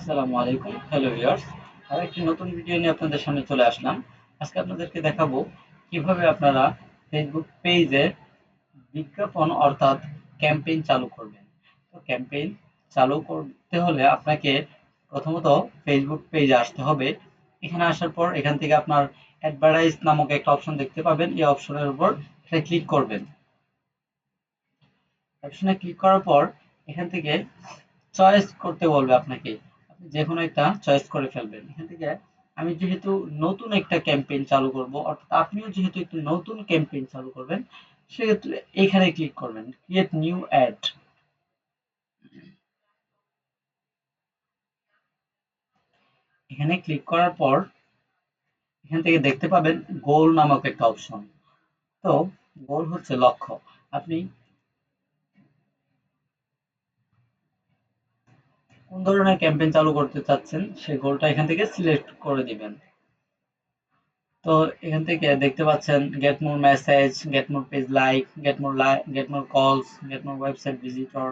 আসসালামু আলাইকুম, hello viewers. আরেকটি নতুন ভিডিও নিয়ে আপনাদের সামনে চলে আসলাম। আজকে আপনাদেরকে দেখাবো কিভাবে আপনারা ফেসবুক পেজে বিজ্ঞাপন অর্থাৎ ক্যাম্পেইন চালু করবেন। তো ক্যাম্পেইন চালু করতে হলে আপনাকে প্রথমত ফেসবুক পেজে আসতে হবে। এখানে আসার পর এখান থেকে আপনার অ্যাডভার্টাইজ নামক একটা অপশন দেখতে পাবেন। এই অপশনের উপর ক্লিক করবেন। অপশনে ক্লিক করার পর এখান থেকে চয়েস করতে বলবে আপনাকে। আপনি যেকোনো একটা চয়েস করে ফেলবেন। এখান থেকে আমি যেহেতু নতুন একটা ক্যাম্পেইন চালু করব, অর্থাৎ আপনিও যেহেতু একটি নতুন ক্যাম্পেইন চালু করবেন, সেক্ষেত্রে এখানে ক্লিক করবেন, ক্রিয়েট নিউ অ্যাড। এখানে ক্লিক করার পর এখান থেকে দেখতে পাবেন গোল নামক একটা অপশন। তো গোল হচ্ছে লক্ষ্য। আপনি কোন ধরনের ক্যাম্পেইন চালু করতে চাচ্ছেন সেই গোলটা এখান থেকে সিলেক্ট করে দিবেন। তো এখান থেকে দেখতে পাচ্ছেন get more message, get more page like, get more কলস, গেট মোর ওয়েবসাইট ভিজিটর।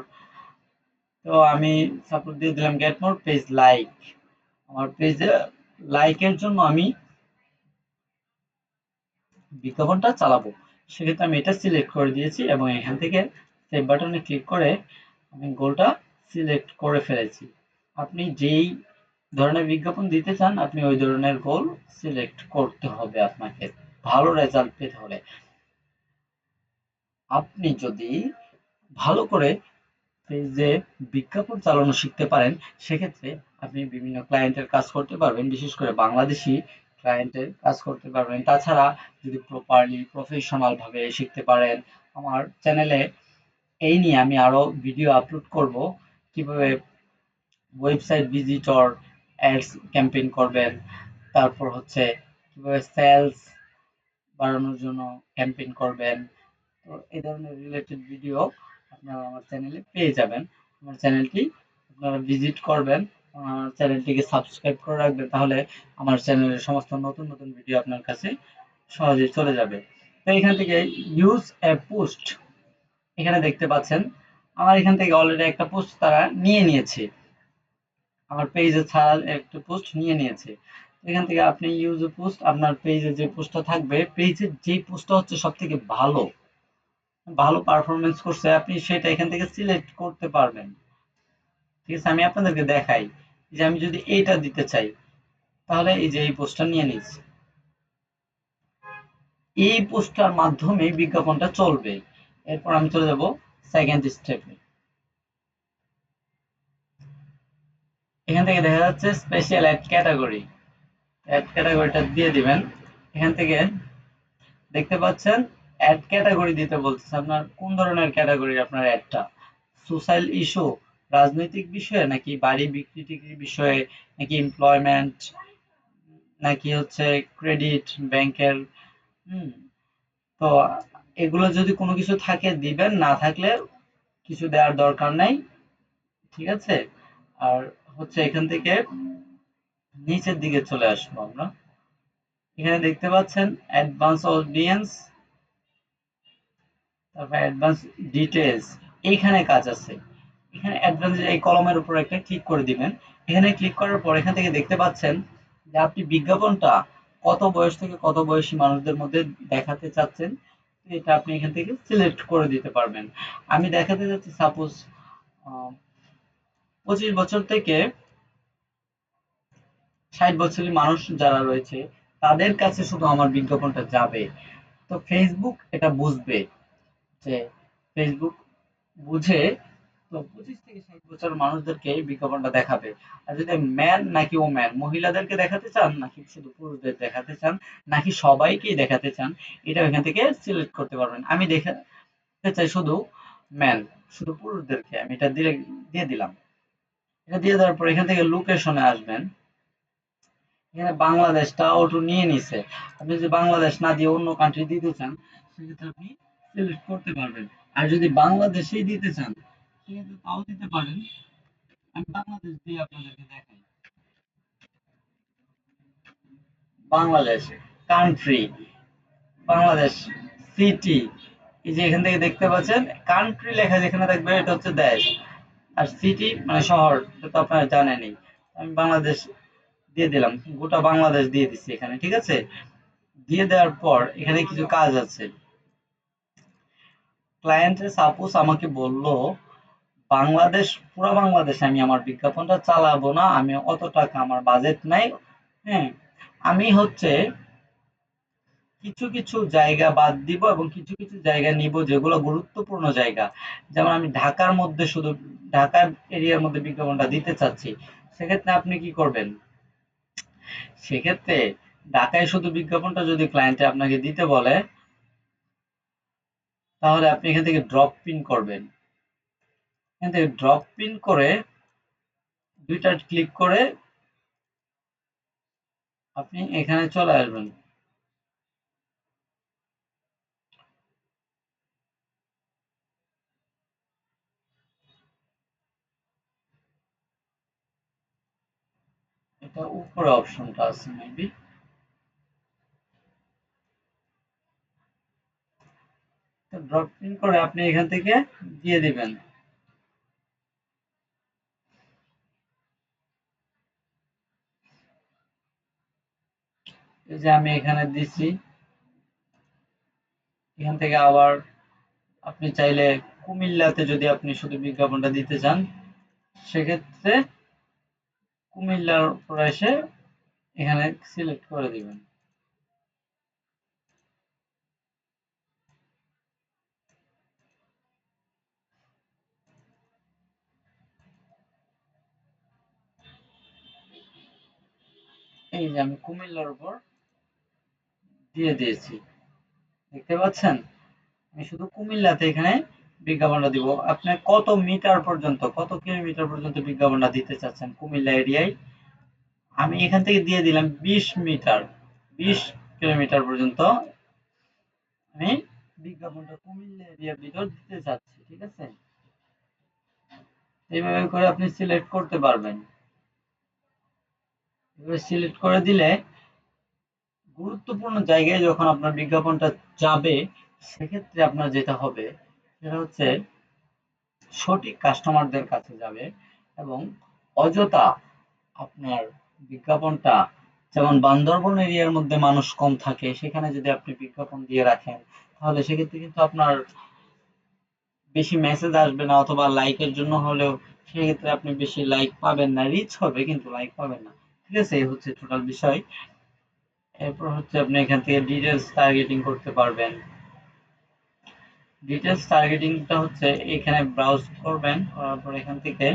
তো আমি সাপোজ দিয়ে দিলাম গেট মোর পেজ লাইক। আমার পেজে লাইকের জন্য আমি বিজ্ঞাপনটা চালাবো। সেক্ষেত্রে আমি এটা সিলেক্ট করে দিয়েছি এবং এখান থেকে সেভ বাটনে ক্লিক করে আমি গোলটা সিলেক্ট করে ফেলেছি। আপনি যেই ধরনের বিজ্ঞাপন দিতে চান আপনি ওই ধরনের গোল সিলেক্ট করতে হবে আপনাকে ভালো রেজাল্ট পেতে হলে। আপনি যদি ভালো করে পেজে বিজ্ঞাপন চালানো শিখতে পারেন, সেক্ষেত্রে আপনি বিভিন্ন ক্লায়েন্টের কাজ করতে পারবেন। বিশেষ করে বাংলাদেশি ক্লায়েন্টের কাজ করতে পারবেন। তাছাড়া যদি প্রপারলি প্রফেশনাল ভাবে শিখতে পারেন, আমার চ্যানেলে এই নিয়ে আমি আরো ভিডিও আপলোড করব। কিভাবে ওয়েবসাইট ভিজিটর অ্যাডস ক্যাম্পেইন করবেন, তারপর হচ্ছে কিভাবে সেলস বাড়ানোর জন্য ক্যাম্পেইন করবেন। তো এই ধরনের রিলেটেড ভিডিও আপনারা আমার চ্যানেলে পেয়ে যাবেন। আমার চ্যানেলটি আপনারা ভিজিট করবেন, আমার চ্যানেলটিকে সাবস্ক্রাইব করে রাখবেন, তাহলে আমার চ্যানেলের সমস্ত নতুন নতুন ভিডিও আপনার কাছে সহজেই চলে যাবে। তো এখান থেকে ইউজ এ পোস্ট এখানে দেখতে পাচ্ছেন আমার এখান থেকে অলরেডি একটা পোস্ট তারা নিয়ে নিয়েছে। আমার পেজে ছাড়া একটা পোস্ট নিয়ে নিয়েছে। এখান থেকে আপনি ইউজ এ পোস্ট, আপনার পেজে যে পোস্টটা থাকবে, পেজের যেই পোস্টটা হচ্ছে সব থেকে ভালো ভালো পারফরমেন্স করছে আপনি সেটা এখান থেকে সিলেক্ট করতে পারবেন। ঠিক আছে, আমি আপনাদেরকে দেখাই যে আমি যদি এইটা দিতে চাই তাহলে এই যে এই পোস্টটা নিয়ে নিচ্ছি। এই পোস্টটার মাধ্যমে বিজ্ঞাপনটা চলবে। এরপর আমি চলে যাব সেকেন্ড স্টেপে। এখান থেকে দেখা যাচ্ছে স্পেশাল অ্যাড ক্যাটাগরি। অ্যাড ক্যাটাগরিটা দিয়ে দিবেন। এখান থেকে দেখতে পাচ্ছেন অ্যাড ক্যাটাগরি দিতে বলতেছে। আপনার কোন ধরনের ক্যাটাগরি আপনার অ্যাডটা? সোশ্যাল ইস্যু, রাজনৈতিক বিষয়ে, নাকি বাড়ি বিক্রি টিক্রির বিষয়ে, নাকি এমপ্লয়মেন্ট, নাকি হচ্ছে ক্রেডিট ব্যাংকের। হুম, তো এগুলো যদি কোনো কিছু থাকে দিবেন, না থাকলে কিছু দেওয়ার দরকার নাই। ঠিক আছে। আর হচ্ছে এখান থেকে নিচের দিকে চলে আসবো আমরা। এখানে দেখতে পাচ্ছেন অ্যাডভান্স অডিয়েন্স, তারপর অ্যাডভান্স ডিটেইলস, এইখানে কাজ আছে। এখানে অ্যাডভান্স এই কলমের উপর একটা ক্লিক করে দিবেন। এখানে ক্লিক করার পর এখান থেকে দেখতে পাচ্ছেন যে আপনি বিজ্ঞাপনটা কত বয়স থেকে কত বয়সী মানুষদের মধ্যে দেখাতে চাচ্ছেন। এটা আপনি এখান থেকে সিলেক্ট করে দিতে পারবেন। আমি দেখাতে চাচ্ছি সাপোজ 25 বছর থেকে 60 বছরের মানুষ যারা রয়েছে তাদের কাছে শুধু আমার বিজ্ঞাপনটা যাবে। তো ফেসবুক এটা বুঝবে যে ফেসবুক বুঝে তো 25 থেকে 60 বছর মানুষদেরকে এই বিজ্ঞাপনটা দেখাবে। আর যদি ম্যান নাকি ওম্যান, মহিলাদেরকে দেখাতে চান নাকি শুধু পুরুষদের দেখাতে চান, নাকি সবাইকেই দেখাতে চান, এটা এখান থেকে সিলেক্ট করতে পারবেন। আমি দেখাতে চাই শুধু ম্যান, শুধু পুরুষদেরকে। আমি এটা দিয়ে দিলাম। এটা দিয়ে দেওয়ার পর এখান থেকে লোকেশনে আসবেন। এখানে বাংলাদেশটা অটো নিয়ে নিছে। আপনি যদি বাংলাদেশ না দিয়ে অন্য কান্ট্রি দিতে চান সেক্ষেত্রে আপনি সিলেক্ট করতে পারবেন। আর যদি বাংলাদেশেই দিতে চান সেক্ষেত্রে তাও দিতে পারেন। আমি বাংলাদেশ দিয়ে আপনাদেরকে দেখাই। বাংলাদেশ কান্ট্রি, বাংলাদেশ সিটি, এই যে এখান থেকে দেখতে পাচ্ছেন কান্ট্রি লেখা যেখানে থাকবে এটা হচ্ছে দেশ, আর সিটি মানে শহর, এটা তো আপনারা জানেনই। আমি বাংলাদেশ দিয়ে দিলাম, গোটা বাংলাদেশ দিয়ে দিচ্ছি এখানে, ঠিক আছে। দিয়ে দেওয়ার পর এখানে কিছু কাজ আছে। ক্লায়েন্ট সাপোজ আমাকে বলল বাংলাদেশ, পুরা বাংলাদেশে আমি আমার বিজ্ঞাপনটা চালাবো না, আমি অত টাকা আমার বাজেট নাই। হ্যাঁ, আমি হচ্ছে কিছু কিছু জায়গা বাদ দিব এবং কিছু কিছু জায়গা নিব যেগুলো গুরুত্বপূর্ণ জায়গা। যেমন আমি ঢাকার মধ্যে শুধু ঢাকার এরিয়ার মধ্যে বিজ্ঞাপনটা দিতে চাচ্ছি, সেক্ষেত্রে আপনি কি করবেন? সেক্ষেত্রে ঢাকায় শুধু বিজ্ঞাপনটা যদি ক্লায়েন্টে আপনাকে দিতে বলে, তাহলে আপনি এখান থেকে ড্রপ পিন করবেন। এখান থেকে ড্রপ পিন করে দুইটা ক্লিক করে আপনি এখানে চলে আসবেন। এটা উপরে অপশনটা আছে মেবি। তো ড্রপ পিন করে আপনি এখান থেকে দিয়ে দিবেন। এই যে আমি এখানে দিছি, এখান থেকে আবার আপনি চাইলে কুমিল্লাতে যদি আপনি শুধু বিজ্ঞাপনটা দিতে চান, সেক্ষেত্রে কুমিল্লার উপরে এসে এখানে সিলেক্ট করে দিবেন। এই যে আমি কুমিল্লার উপর দিয়ে দিয়েছি, দেখতে পাচ্ছেন? আমি শুধু কুমিল্লাতে এখানে বিজ্ঞাপনটা দিব। আপনি কত মিটার পর্যন্ত, কত কিলোমিটার পর্যন্ত বিজ্ঞাপনটা দিতে চাচ্ছেন কুমিল্লা এরিয়ায়? আমি এখান থেকে দিয়ে দিলাম 20 মিটার, 20 কিলোমিটার পর্যন্ত আমি বিজ্ঞাপনটা কুমিল্লা এরিয়ার ভিতর দিতে চাচ্ছি, ঠিক আছে। এইভাবে করে আপনি সিলেক্ট করতে পারবেন। এভাবে সিলেক্ট করে দিলে গুরুত্বপূর্ণ জায়গায় যখন আপনার বিজ্ঞাপনটা যাবে, সেক্ষেত্রে আপনার যেটা হবে সেটা হচ্ছে সঠিক কাস্টমারদের কাছে যাবে এবং অযথা আপনার বিজ্ঞাপনটা, যেমন বান্দরবন এরিয়ার মধ্যে মানুষ কম থাকে, সেখানে যদি আপনি বিজ্ঞাপন দিয়ে রাখেন, তাহলে সেক্ষেত্রে কিন্তু আপনার বেশি মেসেজ আসবে না, অথবা লাইকের জন্য হলেও সেক্ষেত্রে আপনি বেশি লাইক পাবেন না, রিচ হবে কিন্তু লাইক পাবেন না, ঠিক আছে। এই হচ্ছে টোটাল বিষয়। এরপর হচ্ছে আপনি এখান থেকে ডিটেলস টার্গেটিং করতে পারবেন। ডিটেলস টার্গেটিংটা হচ্ছে এখানে ব্রাউজ করবেন, করার পর এখান থেকে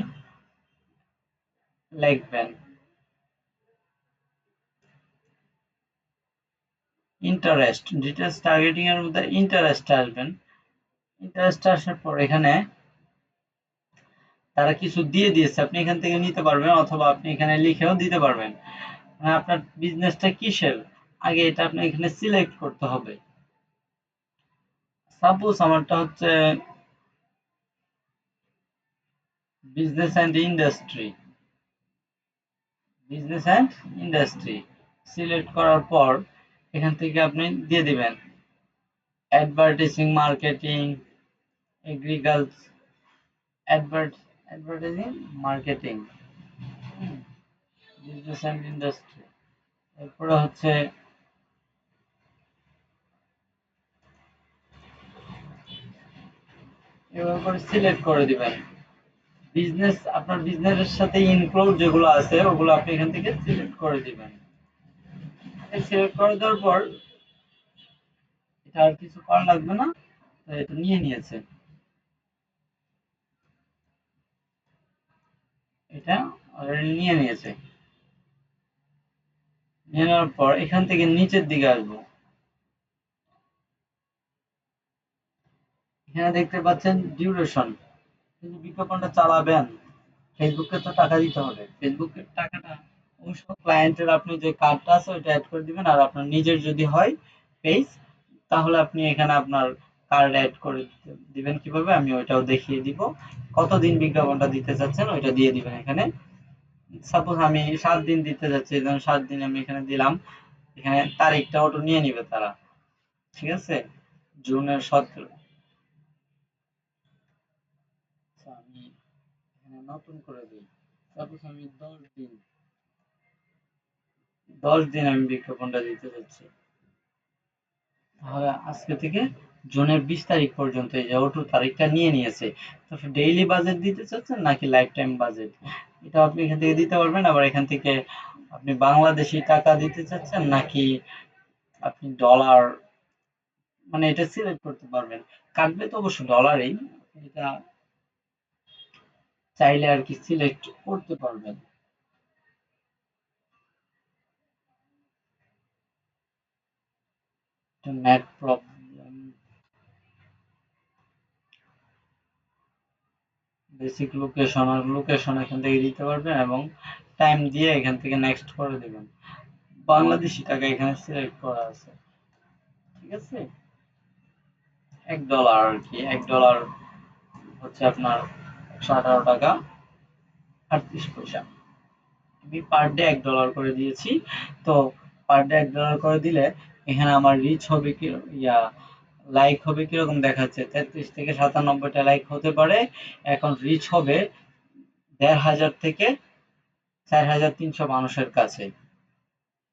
লিখবেন ইন্টারেস্ট। ডিটেলস টার্গেটিং এর মধ্যে ইন্টারেস্ট আসবেন। ইন্টারেস্ট আসার পর এখানে তারা কিছু দিয়ে দিয়েছে, আপনি এখান থেকে নিতে পারবেন অথবা আপনি এখানে লিখেও দিতে পারবেন। মানে আপনার বিজনেসটা কিসের, আগে এটা আপনি এখানে সিলেক্ট করতে হবে। সাপোজ আমারটা হচ্ছে business and industry, business and industry select করার পর এখান থেকে আপনি দিয়ে দিবেন advertising, marketing, agriculture, advertising, marketing, business and industry. এরপরে হচ্ছে এভাবে করে সিলেক্ট করে দিবেন। বিজনেস, আপনার বিজনেসের সাথে ইনক্লুড যেগুলো আছে ওগুলো আপনি এখান থেকে সিলেক্ট করে দিবেন। সিলেক্ট করে দেওয়ার পর এটা আর কিছু করা লাগবে না, তো এটা নিয়ে নিয়েছে, এটা অলরেডি নিয়ে নিয়েছে। নিয়ে নেওয়ার পর এখান থেকে নিচের দিকে আসবো, এখানে দেখতে পাচ্ছেন ডিউরেশন। কিন্তু বিজ্ঞাপনটা চালাবেন, ফেসবুকে তো টাকা দিতে হবে, ফেসবুকের টাকাটা অবশ্য ক্লায়েন্টের আপনি যে কার্ডটা আছে ওইটা অ্যাড করে দিবেন। আর আপনার নিজের যদি হয় পেজ, তাহলে আপনি এখানে আপনার কার্ড অ্যাড করে দিবেন। কিভাবে আমি ওইটাও দেখিয়ে দিব। কতদিন বিজ্ঞাপনটা দিতে চাচ্ছেন ওইটা দিয়ে দিবেন এখানে। সাপোজ আমি 7 দিন দিতে চাচ্ছি, এই জন্য 7 দিন আমি এখানে দিলাম। এখানে তারিখটা অটো নিয়ে নিবে তারা, ঠিক আছে। জুনের 17। আচ্ছা, আমি এখানে নতুন করে দিই। সাপোজ আমি 10 দিন আমি বিজ্ঞাপনটা দিতে যাচ্ছি, তাহলে আজকে থেকে জুনের 20 তারিখ পর্যন্ত এই যে ওটু তারিখটা নিয়ে নিয়েছে। তো ডেইলি বাজেট দিতে চাচ্ছেন নাকি লাইফ টাইম বাজেট, এটা আপনি এখান থেকে দিতে পারবেন। আবার এখান থেকে আপনি বাংলাদেশি টাকা দিতে চাচ্ছেন নাকি আপনি ডলার, মানে এটা সিলেক্ট করতে পারবেন। কাটবে তো অবশ্য ডলারেই, এটা চাইলে আর কি সিলেক্ট করতে পারবেন। নেট প্রবলেম, বেসিক লোকেশন আর লোকেশন এখান থেকে দিতে পারবেন এবং টাইম দিয়ে এখান থেকে নেক্সট করে দেবেন। বাংলাদেশি টাকা এখানে সিলেক্ট করা আছে, ঠিক আছে। $1 আর কি, $1 হচ্ছে আপনার 118 টাকা 38 পয়সা। আমি পার ডে $1 করে দিয়েছি। তো পার ডে $1 করে দিলে এখানে আমার রিচ হবে কি, ইয়া লাইক হবে কিরকম দেখাচ্ছে, 33 থেকে 97টা লাইক হতে পারে। এখন রিচ হবে 1500 থেকে 4300 মানুষের কাছে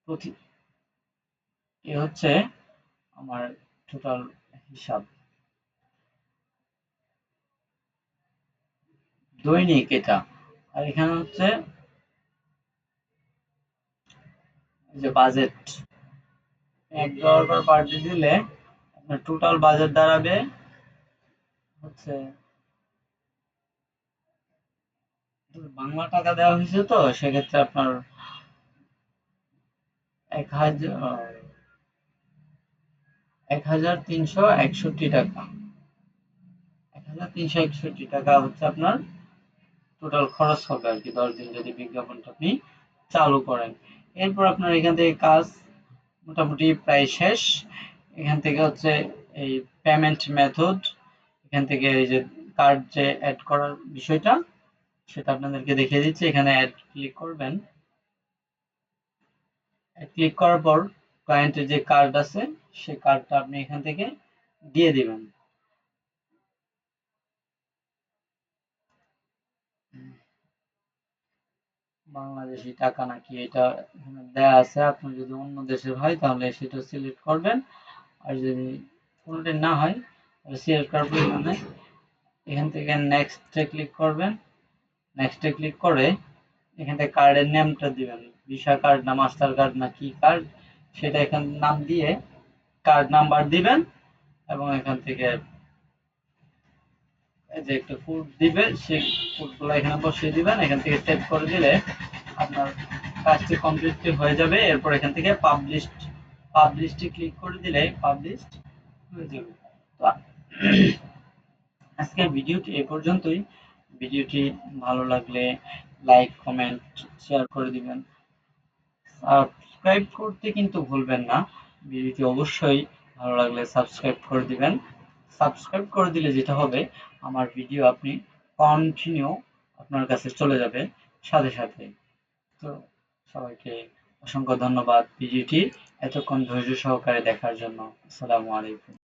প্রতি। এ হচ্ছে আমার টোটাল হিসাব দৈনিক এটা। আর এখানে হচ্ছে এই যে বাজেট, $1 করে পার ডে দিলে আপনার টোটাল বাজেট দাঁড়াবে হচ্ছে, বাংলা টাকা দেওয়া হয়েছে তো সেক্ষেত্রে আপনার 1361 টাকা, 1361 টাকা হচ্ছে আপনার টোটাল খরচ হবে আর কি 10 দিন যদি বিজ্ঞাপনটা আপনি চালু করেন। এরপর আপনার এখান থেকে কাজ মোটামুটি প্রায় শেষ। এখান থেকে হচ্ছে এই পেমেন্ট মেথড, এখান থেকে এই যে কার্ড যে অ্যাড করার বিষয়টা সেটা আপনাদেরকে দেখিয়ে দিচ্ছি। এখানে অ্যাড ক্লিক করবেন, ক্লিক করার পর ক্লায়েন্টের যে কার্ড আছে সেই কার্ডটা আপনি এখান থেকে দিয়ে দিবেন। বাংলাদেশি টাকা নাকি এটা এখানে দেয়া আছে, আপনি যদি অন্য দেশের হয় তাহলে সেটা সিলেক্ট করবেন। আর যদি কোনোটাই না হয় তাহলে সিলেক্ট করার প্রয়োজন নেই। এখান থেকে নেক্সটে ক্লিক করবেন, নেক্সটে ক্লিক করে এখান থেকে কার্ডের নেমটা দিবেন, ভিসা কার্ড না মাস্টার কার্ড না কি কার্ড সেটা এখানে নাম দিয়ে কার্ড নাম্বার দিবেন এবং এখান থেকে যে একটা কোড দিবে সেই কোডগুলো এখানে বসিয়ে দিবেন। এখান থেকে সেভ করে দিলে আপনার কাজটি কমপ্লিটলি হয়ে যাবে। এরপর এখান থেকে পাবলিশডে ক্লিক করে দিলে পাবলিশড হয়ে যাবে। তো আজকের ভিডিওটি এ পর্যন্তই। ভিডিওটি ভালো লাগলে লাইক কমেন্ট শেয়ার করে দিবেন। সাবস্ক্রাইব করতে কিন্তু ভুলবেন না। ভিডিওটি অবশ্যই ভালো লাগলে সাবস্ক্রাইব করে দিবেন। সাবস্ক্রাইব করে দিলে যেটা হবে আমার ভিডিও আপনি কন্টিনিউ আপনার কাছে চলে যাবে সাথে সাথে। তো সবাইকে অসংখ্য ধন্যবাদ ভিডিওটি এতক্ষণ ধৈর্য সহকারে দেখার জন্য। আসসালামু আলাইকুম।